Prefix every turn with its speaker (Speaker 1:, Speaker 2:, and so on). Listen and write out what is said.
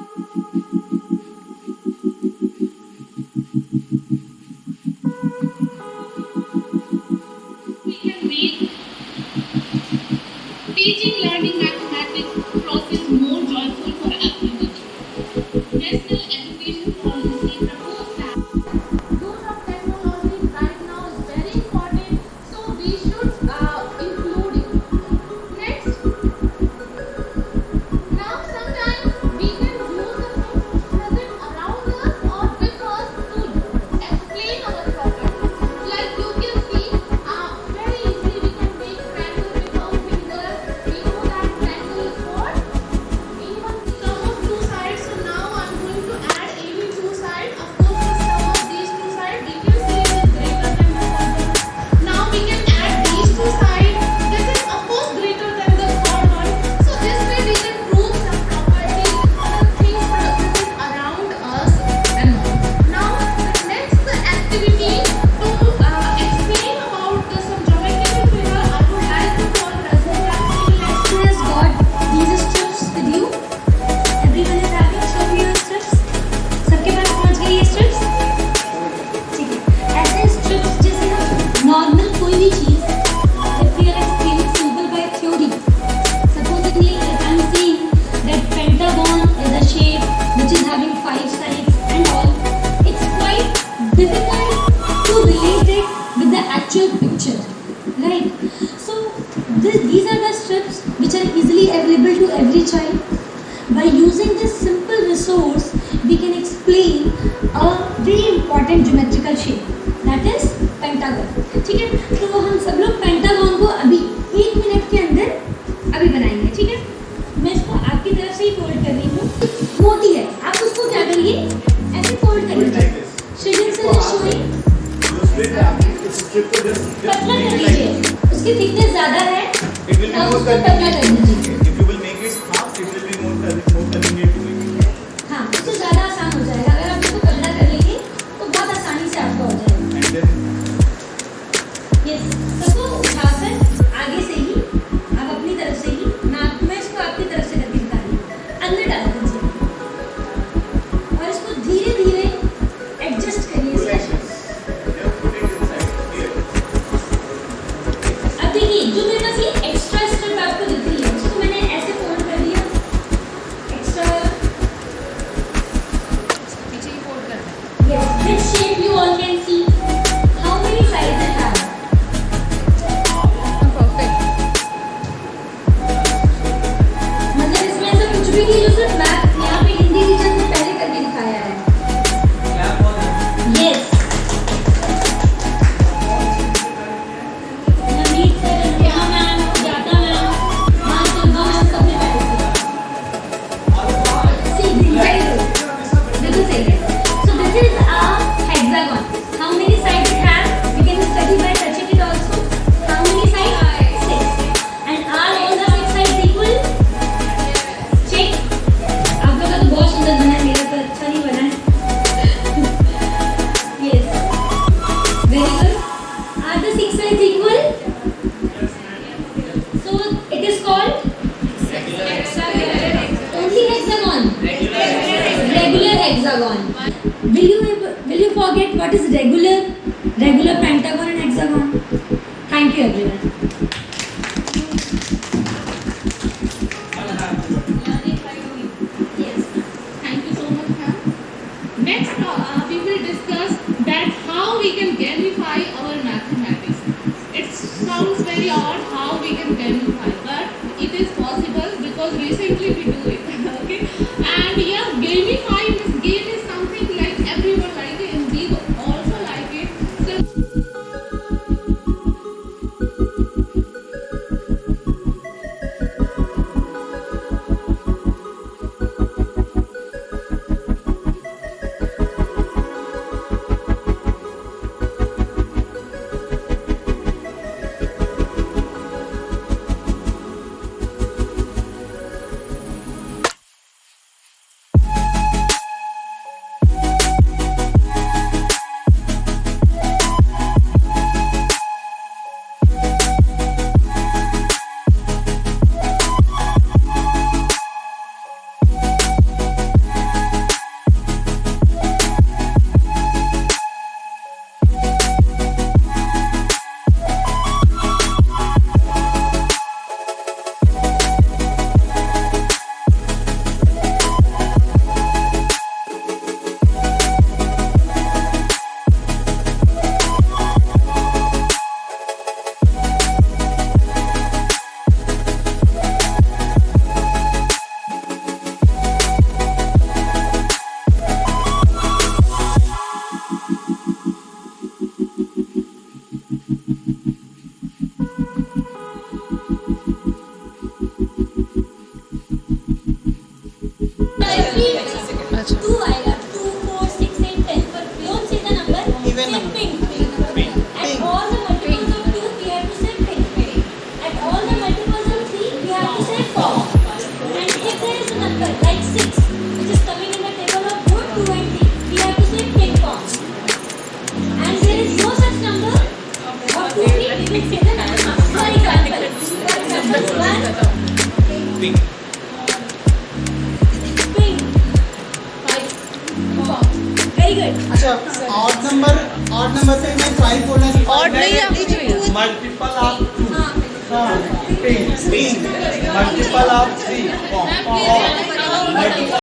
Speaker 1: We can make teaching learning mathematics process more joyful for everyone. National Education Policy proposed that use of technology right now is very important, so we should include it. Next, now sometimes we can use the things present around us or with us to explain our problem. Like you can see, very easily we can make triangle with our fingers. We know that triangle is what? Even sum of two sides. So now I'm going to add even two sides. Of course, the sum of these two sides, we can see it is greater than the third one. Now we can add these two sides. This is of course greater than the third one. So this way we can prove some properties, the things present around us and all. Now the next activity to explain about some geometrical figure, I would like to call Prayagraj.
Speaker 2: Who has got these strips with you? Everyone is having show me your strips. सबके पास पहुंच गई ये strips? ठीक है. ऐसे strips जैसे हम normal कोई भी चीज, if we are explaining simple by theory, supposedly if I am saying that pentagon is a shape which is having 5 sides and all, it's quite difficult to relate it with the actual picture, right? So these are the strips which are easily available to every child. By using this simple resource, we can explain a very important geometrical shape, that is pentagon. ठीक है? तो हम सब लोग pentagon को अभी 1 minute के अंदर अभी बनाएंगे, ठीक है? मैं इसको आपकी तरफ से ही फोल्ड कर रही हूँ. मोटी है, आप उसको क्या करिए? ऐसे फोल्ड करिए. Students are showing. पतला कर लीजिए. उसकी थिकनेस ज़्यादा है, आप उसको पतला कर दीजिए. हाँ, उससे ज़्यादा आसान हो जाएगा. अगर आप इसको पतला कर लेंगे तो बहुत आसानी से आपको हो जाएगा. यस, सबको उठाकर आगे से ही आप अपनी तरफ से ही नाक में इसको आपकी तरफ से करके निकालिए. अंदर डाल दीजिए और इसको धीरे धीरे एडजस्ट करिए. अब देखिए, जो मेरे पास ये एक्स्ट्रा स्ट्रिप आपको दिख रही है, उसको मैंने ऐसे फोल्ड कर दिया. एक्स्ट्रा
Speaker 1: पीछे ही फोल्ड करना है.
Speaker 2: yes, which shape you all can see? How many sides it has?
Speaker 1: Perfect.
Speaker 2: मतलब इसमें ऐसा कुछ भी नहीं जो सिर्फ मैथ यहाँ पे हिंदी टीचर ने पहले करके दिखाया है. Yes. Navneet sir, Anupama ma'am, ज्ञाता मैम, हाँ चंदा मैम सबने पहले किया. See, very good. बिल्कुल सही है. So this is a hexagon. How many sides it has? We can study by touching it also. How many sides? 6. And are all the 6 sides equal? Check. आप लोग का तो बहुत सुंदर बना है, मेरा तो अच्छा नहीं बना है. Yes. Very good. Are the 6 sides equal? So it is called only hexagon. Regular hexagon. Will you forget what is regular pentagon and hexagon? Thank you everyone. Yes.
Speaker 1: Thank you so much, ma'am. Next, we will discuss that how we can gamify our mathematics. It sounds very odd how we can gamify, but it is possible because recently we do it. Okay, and yeah, gamify means game is something like everyone like it, and we also like it. So
Speaker 2: For example, one,
Speaker 3: Pink.
Speaker 2: pink. Very good.
Speaker 4: अच्छा odd number पे मैं 5 बोलना है.
Speaker 5: Odd नहीं है कुछ भी.
Speaker 3: Multiple of 2.
Speaker 4: हाँ. Pink.
Speaker 3: Multiple of 3. Multiple